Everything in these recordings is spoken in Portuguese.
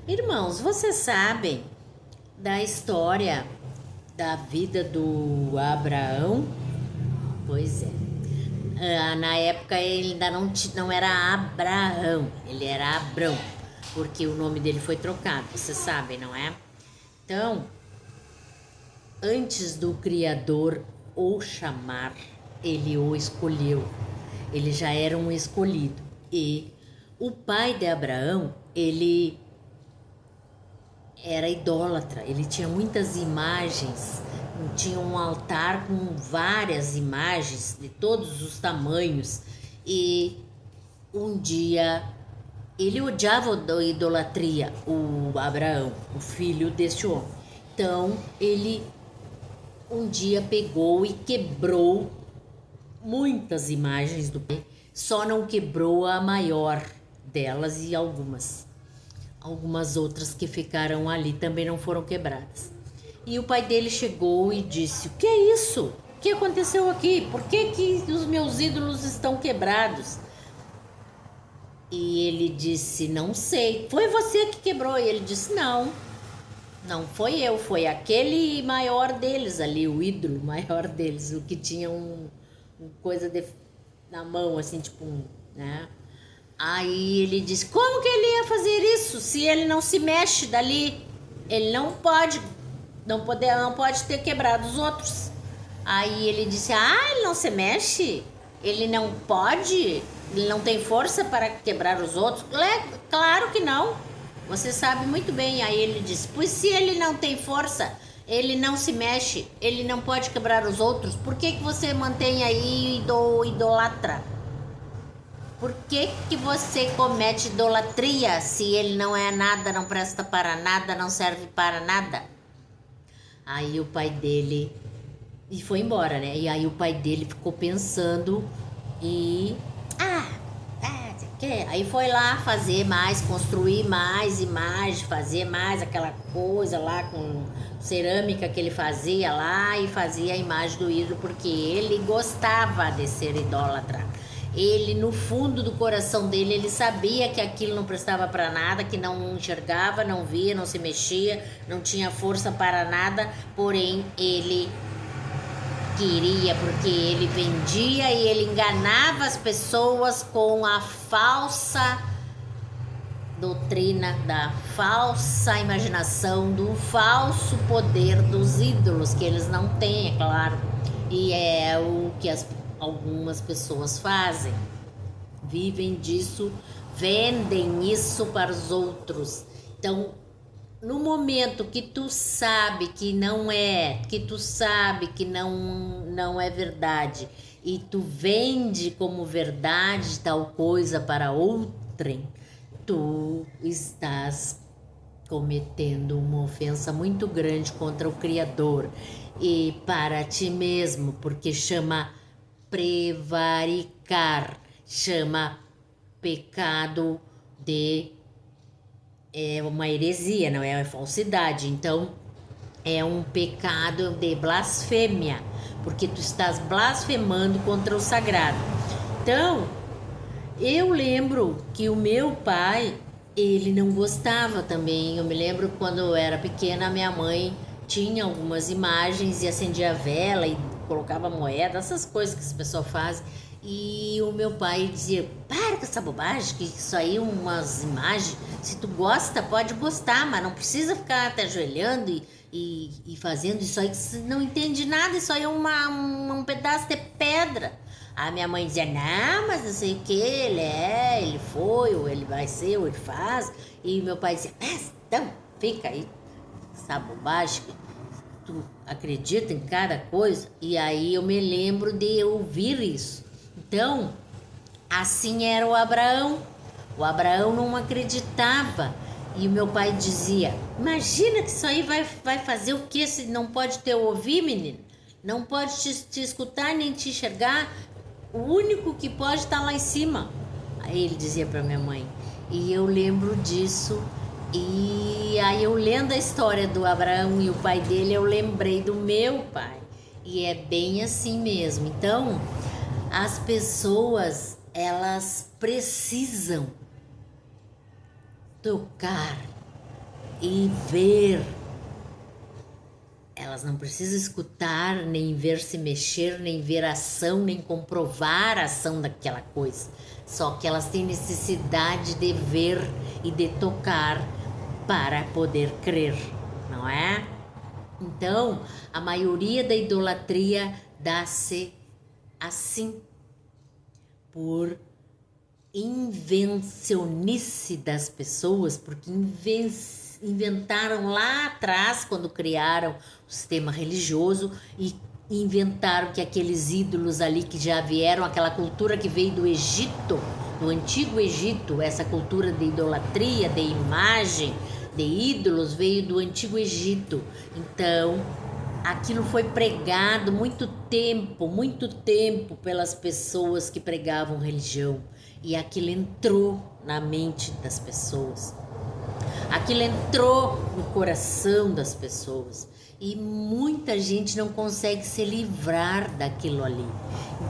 Irmãos, vocês sabem da história da vida do Abraão? Pois é. Na época ele ainda não era Abraão, ele era Abrão, porque o nome dele foi trocado, vocês sabem, não é? Então, antes do Criador o chamar, ele o escolheu, ele já era um escolhido. E o pai de Abraão, ele era idólatra, ele tinha muitas imagens, tinha um altar com várias imagens de todos os tamanhos. E um dia ele odiava a idolatria, o Abraão, o filho deste homem. Então ele um dia pegou e quebrou muitas imagens do pai, só não quebrou a maior delas, e algumas outras que ficaram ali também não foram quebradas. E o pai dele chegou e disse: o que é isso? O que aconteceu aqui? Por que os meus ídolos estão quebrados? E ele disse: não sei. Foi você que quebrou? E ele disse: não foi eu, foi aquele maior deles ali, o ídolo maior deles, o que tinha um coisa na mão, assim, tipo né? Aí ele disse: como que ele ia fazer isso se ele não se mexe dali? Ele não pode ter quebrado os outros. Aí ele disse: ele não se mexe? Ele não pode? Ele não tem força para quebrar os outros? Claro que não. Você sabe muito bem. Aí ele disse: pois se ele não tem força, ele não se mexe, ele não pode quebrar os outros, por que você mantém aí idolatra? Por que você comete idolatria se ele não é nada, não presta para nada, não serve para nada? Aí o pai dele... E foi embora, né? E aí o pai dele ficou pensando e... Aí foi lá fazer mais, construir mais imagens, fazer mais aquela coisa lá com cerâmica que ele fazia lá, e fazia a imagem do ídolo, porque ele gostava de ser idólatra. Ele, no fundo do coração dele, ele sabia que aquilo não prestava para nada, que não enxergava, não via, não se mexia, não tinha força para nada, porém ele queria, porque ele vendia e ele enganava as pessoas com a falsa doutrina, da falsa imaginação, do falso poder dos ídolos, que eles não têm, é claro. E é o que algumas pessoas fazem, vivem disso, vendem isso para os outros. Então, no momento que tu sabe que não é, que tu sabe que não é verdade, e tu vende como verdade tal coisa para outrem, tu estás cometendo uma ofensa muito grande contra o Criador e para ti mesmo, porque chama prevaricar, chama pecado de... É uma heresia, não é falsidade. Então é um pecado de blasfêmia, porque tu estás blasfemando contra o sagrado. Então eu lembro que o meu pai, ele não gostava também. Eu me lembro quando eu era pequena, minha mãe tinha algumas imagens e acendia vela e colocava moeda, essas coisas que as pessoas fazem. E o meu pai dizia: para com essa bobagem, que isso aí umas imagens, se tu gosta, pode gostar, mas não precisa ficar te ajoelhando e fazendo isso aí, que você não entende nada, isso aí é um pedaço de pedra. A minha mãe dizia: não, mas não sei o que, ele foi, ou ele vai ser, ou ele faz. E meu pai dizia: então, fica aí, essa bobagem, tu acredita em cada coisa. E aí eu me lembro de ouvir isso. Então, assim era o Abraão. O Abraão não acreditava. E o meu pai dizia: imagina que isso aí vai fazer o quê? Se não pode te ouvir, menino? Não pode te escutar nem te enxergar. O único que pode estar lá em cima. Aí ele dizia para minha mãe. E eu lembro disso. E aí eu lendo a história do Abraão e o pai dele, eu lembrei do meu pai. E é bem assim mesmo. Então, as pessoas, elas precisam tocar e ver. Elas não precisam escutar, nem ver se mexer, nem ver a ação, nem comprovar a ação daquela coisa. Só que elas têm necessidade de ver e de tocar para poder crer, não é? Então, a maioria da idolatria dá-se assim, por invencionice das pessoas, porque inventaram lá atrás, quando criaram o sistema religioso, e inventaram que aqueles ídolos ali que já vieram, aquela cultura que veio do Egito, do antigo Egito, essa cultura de idolatria, de imagem, de ídolos, veio do antigo Egito. Então, aquilo foi pregado muito tempo pelas pessoas que pregavam religião, e aquilo entrou na mente das pessoas. Aquilo entrou no coração das pessoas e muita gente não consegue se livrar daquilo ali.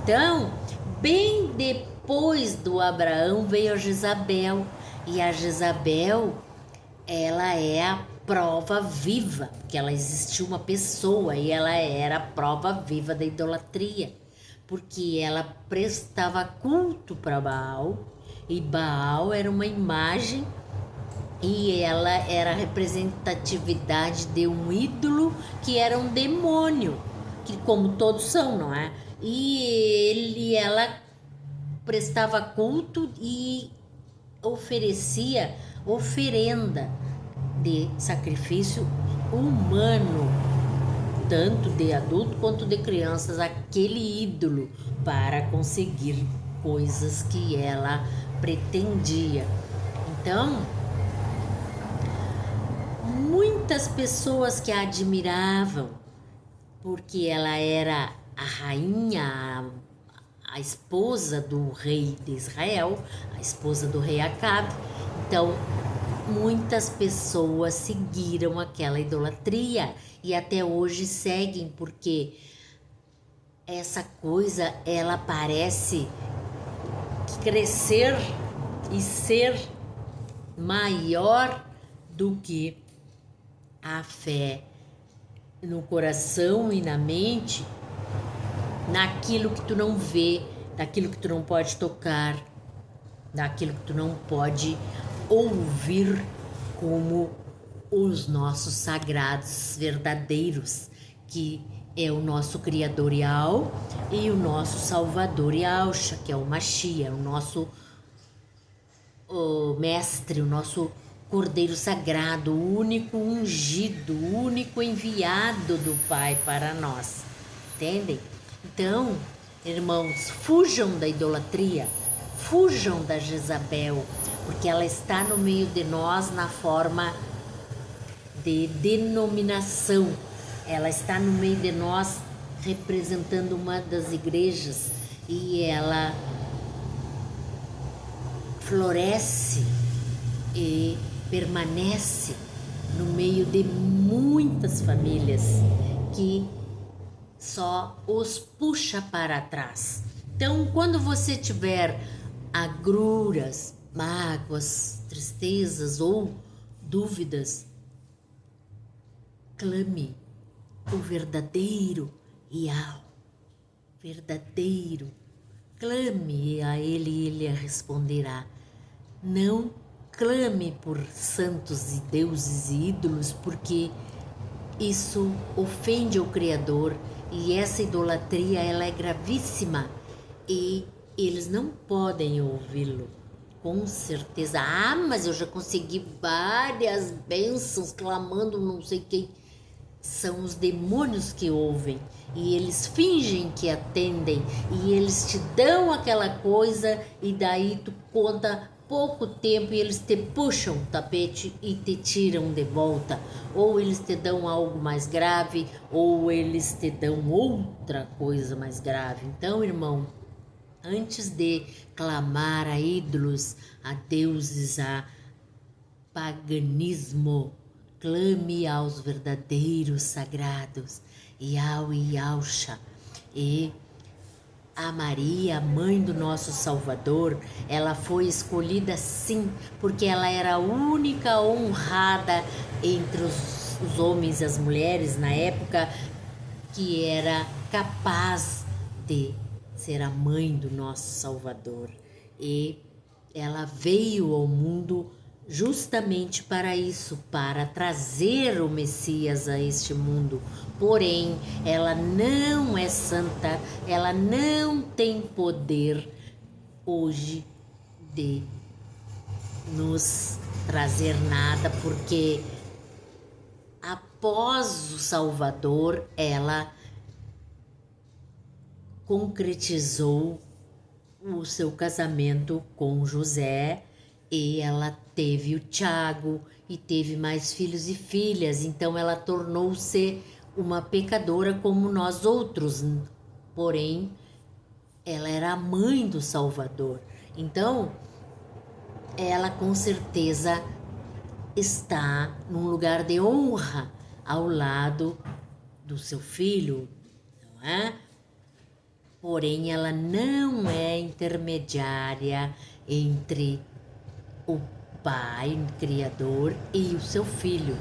Então, bem depois do Abraão veio a Jezabel, e a Jezabel, ela é a prova viva, porque ela existiu uma pessoa e ela era a prova viva da idolatria, porque ela prestava culto para Baal, e Baal era uma imagem, e ela era a representatividade de um ídolo que era um demônio, que como todos são, não é? E ela prestava culto e oferecia oferenda de sacrifício humano, tanto de adulto quanto de crianças, aquele ídolo, para conseguir coisas que ela pretendia. Então, muitas pessoas que a admiravam, porque ela era a rainha, a esposa do rei de Israel, a esposa do rei Acabe. Então, muitas pessoas seguiram aquela idolatria e até hoje seguem, porque essa coisa, ela parece crescer e ser maior do que a fé no coração e na mente, naquilo que tu não vê, naquilo que tu não pode tocar, naquilo que tu não pode ouvir, como os nossos sagrados verdadeiros, que é o nosso Criador Yahweh e o nosso Salvador Yahushua, que é o Mashiach, o nosso mestre, o nosso Cordeiro Sagrado, o único ungido, o único enviado do Pai para nós. Entendem? Então, irmãos, fujam da idolatria, fujam da Jezabel, porque ela está no meio de nós na forma de denominação. Ela está no meio de nós representando uma das igrejas, e ela floresce e permanece no meio de muitas famílias que só os puxa para trás. Então, quando você tiver agruras, mágoas, tristezas ou dúvidas, clame o verdadeiro Yahweh, verdadeiro. Clame a Ele e Ele responderá. Não clame por santos e deuses e ídolos, porque isso ofende o Criador, e essa idolatria, ela é gravíssima e eles não podem ouvi-lo. Com certeza. Ah, mas eu já consegui várias bênçãos clamando não sei quem. São os demônios que ouvem, e eles fingem que atendem, e eles te dão aquela coisa, e daí tu conta pouco tempo e eles te puxam o tapete e te tiram de volta. Ou eles te dão algo mais grave, ou eles te dão outra coisa mais grave. Então, irmão, antes de clamar a ídolos, a deuses, a paganismo, clame aos verdadeiros sagrados, Yahweh e Yahushua, e A Maria, mãe do nosso Salvador, ela foi escolhida sim, porque ela era a única honrada entre os homens e as mulheres na época que era capaz de ser a mãe do nosso Salvador. E ela veio ao mundo justamente para isso, para trazer o Messias a este mundo. Porém, ela não é santa, ela não tem poder hoje de nos trazer nada, porque após o Salvador, ela concretizou o seu casamento com José e ela teve o Tiago e teve mais filhos e filhas. Então ela tornou-se uma pecadora como nós outros, porém ela era a mãe do Salvador. Então ela com certeza está num lugar de honra ao lado do seu filho, não é? Porém, ela não é intermediária entre o Pai Criador e o seu filho.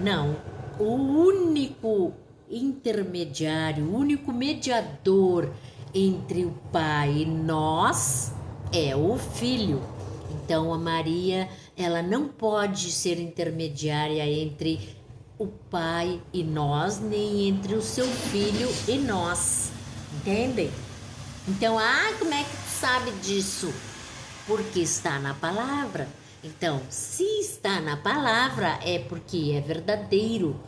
Não, o único intermediário, o único mediador entre o Pai e nós é o Filho. Então, a Maria, ela não pode ser intermediária entre o Pai e nós, nem entre o seu Filho e nós. Entendem? Então, como é que tu sabe disso? Porque está na palavra. Então, se está na palavra, é porque é verdadeiro.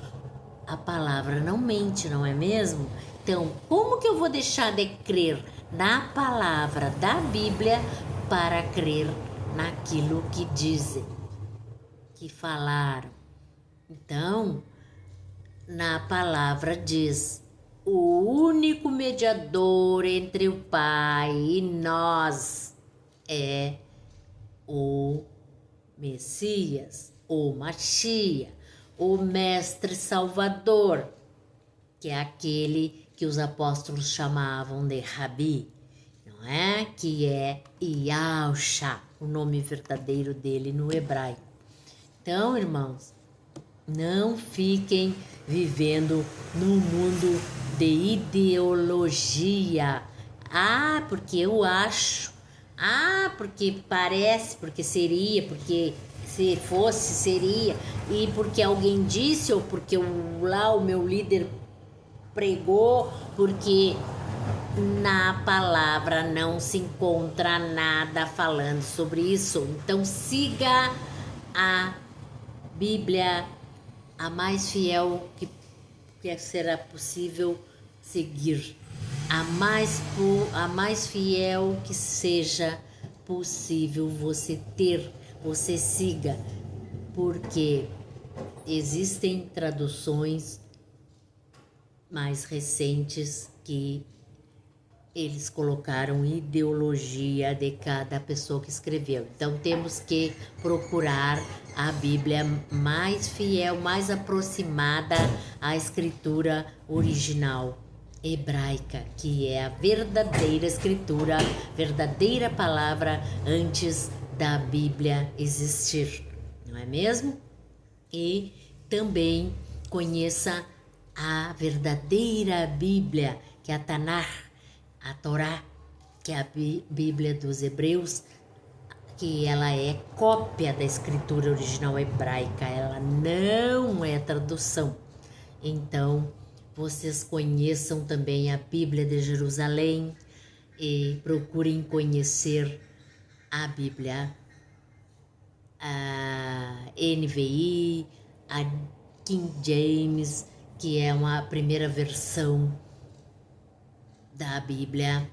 A palavra não mente, não é mesmo? Então, como que eu vou deixar de crer na palavra da Bíblia para crer naquilo que dizem, que falaram? Então, na palavra diz: o único mediador entre o Pai e nós é o Messias, o Machia, o Mestre Salvador, que é aquele que os apóstolos chamavam de Rabi, não é? Que é Yahshua, o nome verdadeiro dele no hebraico. Então, irmãos, não fiquem vivendo num mundo de ideologia. Porque eu acho. Porque parece, porque seria, porque se fosse, seria. E porque alguém disse, ou porque lá o meu líder pregou, porque na palavra não se encontra nada falando sobre isso. Então siga a Bíblia, a mais fiel que será possível seguir, a mais fiel que seja possível você ter, você siga, porque existem traduções mais recentes que eles colocaram ideologia de cada pessoa que escreveu. Então temos que procurar a Bíblia mais fiel, mais aproximada à escritura original hebraica, que é a verdadeira escritura, verdadeira palavra antes da Bíblia existir, não é mesmo? E também conheça a verdadeira Bíblia, que é a Tanakh, a Torá, que é a Bíblia dos Hebreus, que ela é cópia da escritura original hebraica, ela não é tradução. Então, vocês conheçam também a Bíblia de Jerusalém e procurem conhecer a Bíblia, a NVI, a King James, que é uma primeira versão da Bíblia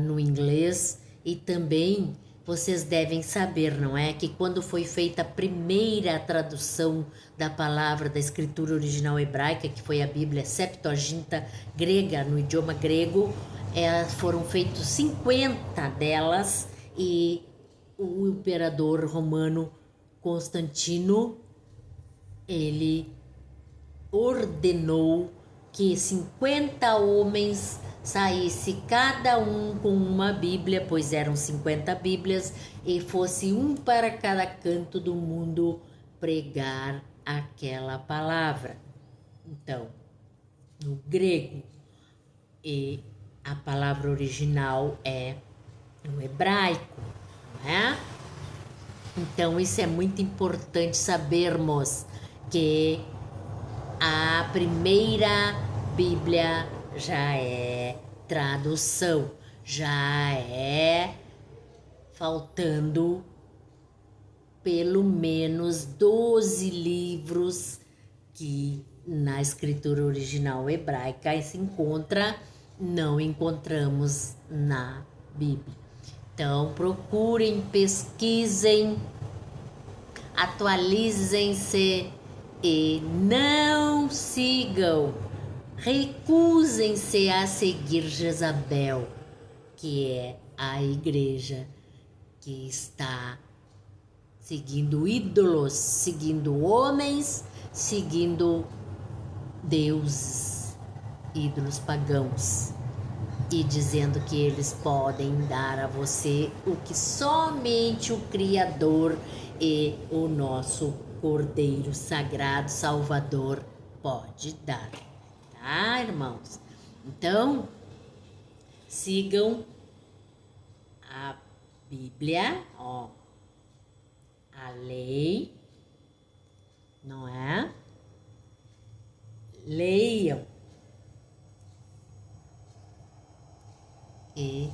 no inglês. E também vocês devem saber, não é? Que quando foi feita a primeira tradução da palavra da escritura original hebraica, que foi a Bíblia Septuaginta grega, no idioma grego, foram feitos 50 delas e o imperador romano Constantino, ele ordenou que 50 homens saísse cada um com uma Bíblia, pois eram 50 Bíblias, e fosse um para cada canto do mundo pregar aquela palavra. Então, no grego, e a palavra original é no hebraico, não é? Então, isso é muito importante sabermos que a primeira Bíblia já é tradução, já é faltando pelo menos 12 livros que na escritura original hebraica se encontra, não encontramos na Bíblia. Então, procurem, pesquisem, atualizem-se e não sigam, recusem-se a seguir Jezabel, que é a igreja que está seguindo ídolos, seguindo homens, seguindo deuses, ídolos pagãos, e dizendo que eles podem dar a você o que somente o Criador e o nosso Cordeiro Sagrado Salvador pode dar, tá, irmãos? Então, sigam a Bíblia, ó, a lei, não é? Leiam e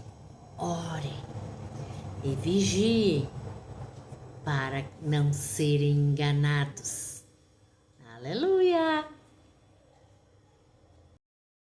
orem e vigiem para não serem enganados. Aleluia!